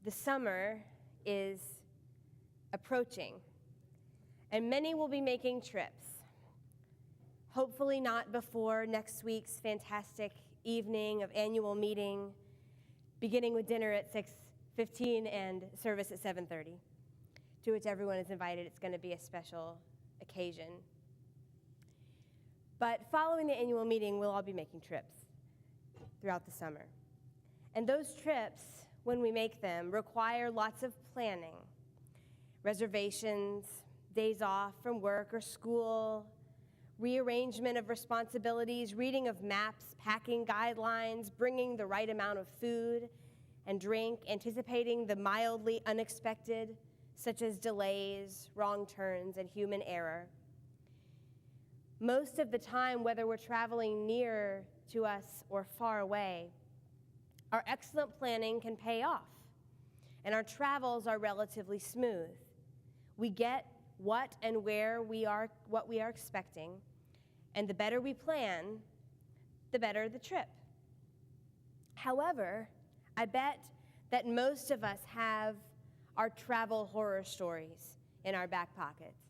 The summer is approaching, and many will be making trips. Hopefully not before next week's fantastic evening of annual meeting, beginning with dinner at 6:15 and service at 7:30, to which everyone is invited. It's going to be a special occasion. But following the annual meeting, we'll all be making trips throughout the summer. And those trips, when we make them, require lots of planning, reservations, days off from work or school, rearrangement of responsibilities, reading of maps, packing guidelines, bringing the right amount of food and drink, anticipating the mildly unexpected, such as delays, wrong turns, and human error. Most of the time, whether we're traveling near to us or far away, our excellent planning can pay off, and our travels are relatively smooth. We get what and where what we are expecting, and the better we plan, the better the trip. However, I bet that most of us have our travel horror stories in our back pockets.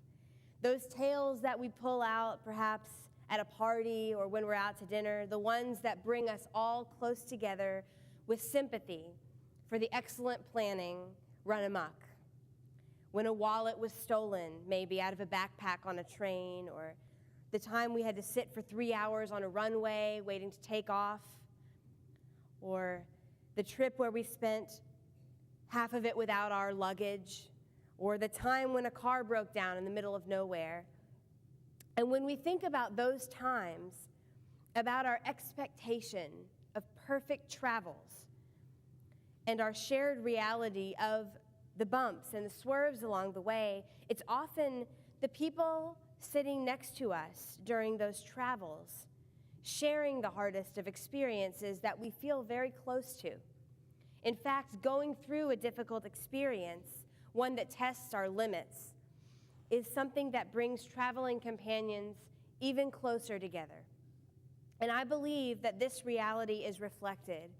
Those tales that we pull out perhaps at a party or when we're out to dinner, the ones that bring us all close together with sympathy for the excellent planning run amok. When a wallet was stolen, maybe out of a backpack on a train, or the time we had to sit for 3 hours on a runway waiting to take off, or the trip where we spent half of it without our luggage, or the time when a car broke down in the middle of nowhere. And when we think about those times, about our expectation of perfect travels and our shared reality of the bumps and the swerves along the way, it's often the people sitting next to us during those travels, sharing the hardest of experiences that we feel very close to. In fact, going through a difficult experience, one that tests our limits, is something that brings traveling companions even closer together. And I believe that this reality is reflected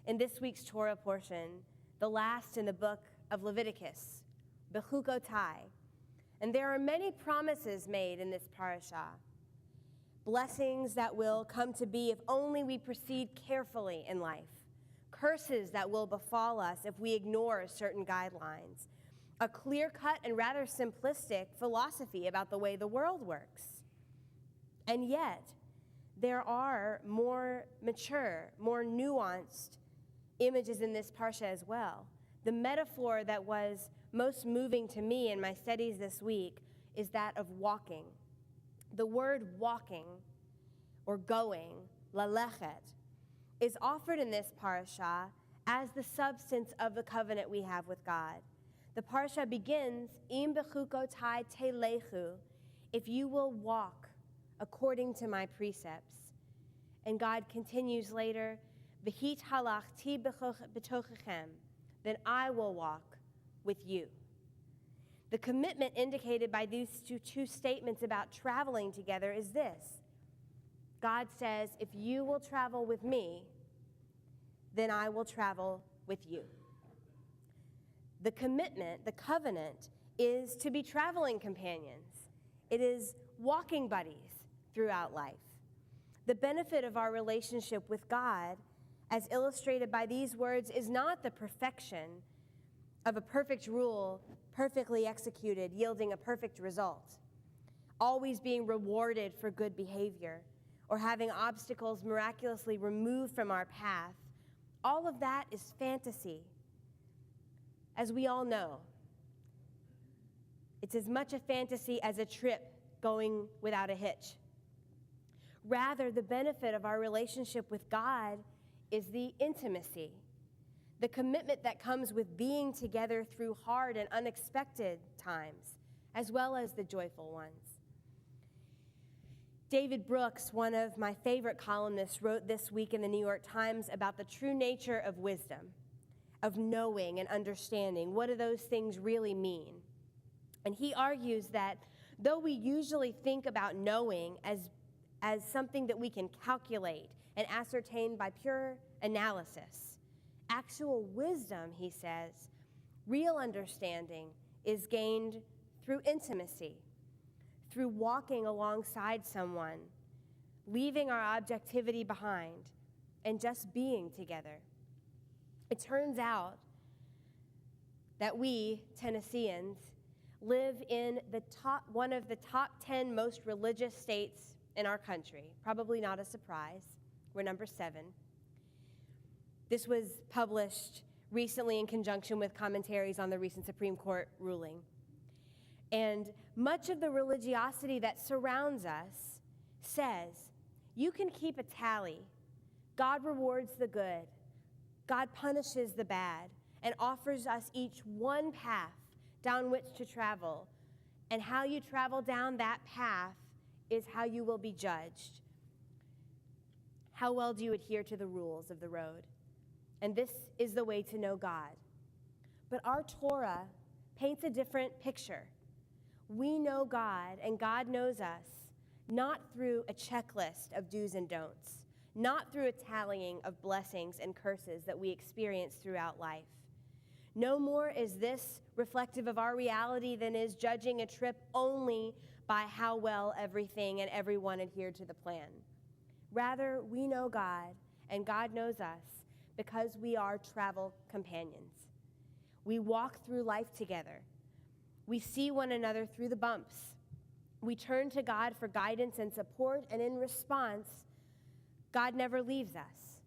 in this week's Torah portion, the last in the book of Leviticus, Bechukotai. And there are many promises made in this parasha, blessings that will come to be if only we proceed carefully in life, curses that will befall us if we ignore certain guidelines, a clear-cut and rather simplistic philosophy about the way the world works. And yet, there are more mature, more nuanced images in this parsha as well. The metaphor that was most moving to me in my studies this week is that of walking. The word walking, or going, lalechet, is offered in this parasha as the substance of the covenant we have with God. The parsha begins, Im bechukotai telechu, if you will walk according to my precepts. And God continues later, V'hit halachti b'tochechem, then I will walk with you. The commitment indicated by these two statements about traveling together is this. God says, if you will travel with me, then I will travel with you. The commitment, the covenant, is to be traveling companions. It is walking buddies throughout life. The benefit of our relationship with God, as illustrated by these words, is not the perfection of a perfect rule, perfectly executed, yielding a perfect result, always being rewarded for good behavior, or having obstacles miraculously removed from our path. All of that is fantasy. As we all know, it's as much a fantasy as a trip going without a hitch. Rather, the benefit of our relationship with God is the intimacy, the commitment that comes with being together through hard and unexpected times, as well as the joyful ones. David Brooks, one of my favorite columnists, wrote this week in the New York Times about the true nature of wisdom, of knowing and understanding. What do those things really mean? And he argues that though we usually think about knowing as something that we can calculate and ascertain by pure analysis, Actual wisdom, he says, real understanding is gained through intimacy, through walking alongside someone, leaving our objectivity behind, and just being together. It turns out that we, Tennesseans, live in one of the top 10 most religious states in our country. Probably not a surprise. We're number 7. This was published recently in conjunction with commentaries on the recent Supreme Court ruling. And much of the religiosity that surrounds us says, you can keep a tally. God rewards the good. God punishes the bad and offers us each one path down which to travel. And how you travel down that path is how you will be judged. How well do you adhere to the rules of the road? And this is the way to know God. But our Torah paints a different picture. We know God, and God knows us, not through a checklist of do's and don'ts, not through a tallying of blessings and curses that we experience throughout life. No more is this reflective of our reality than is judging a trip only by how well everything and everyone adhered to the plan. Rather, we know God, and God knows us because we are travel companions. We walk through life together. We see one another through the bumps. We turn to God for guidance and support, and in response, God never leaves us,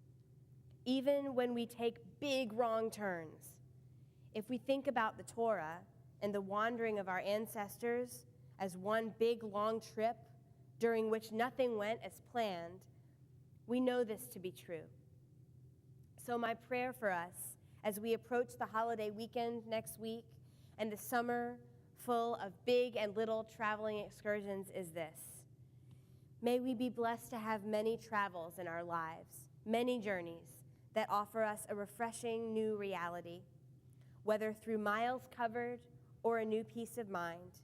even when we take big wrong turns. If we think about the Torah and the wandering of our ancestors as one big long trip during which nothing went as planned, we know this to be true. So my prayer for us as we approach the holiday weekend next week and the summer full of big and little traveling excursions is this. May we be blessed to have many travels in our lives, many journeys that offer us a refreshing new reality, whether through miles covered or a new peace of mind.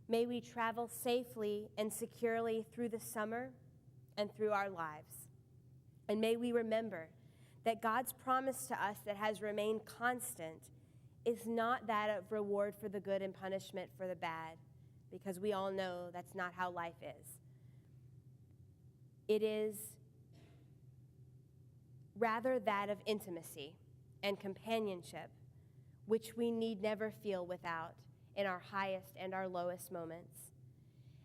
May we travel safely and securely through the summer and through our lives. And may we remember that God's promise to us that has remained constant is not that of reward for the good and punishment for the bad, because we all know that's not how life is. It is rather that of intimacy and companionship, which we need never feel without in our highest and our lowest moments.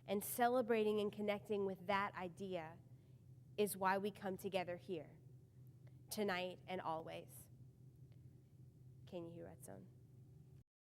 And celebrating and connecting with that idea is why we come together here, tonight and always. Can you hear Red Zone?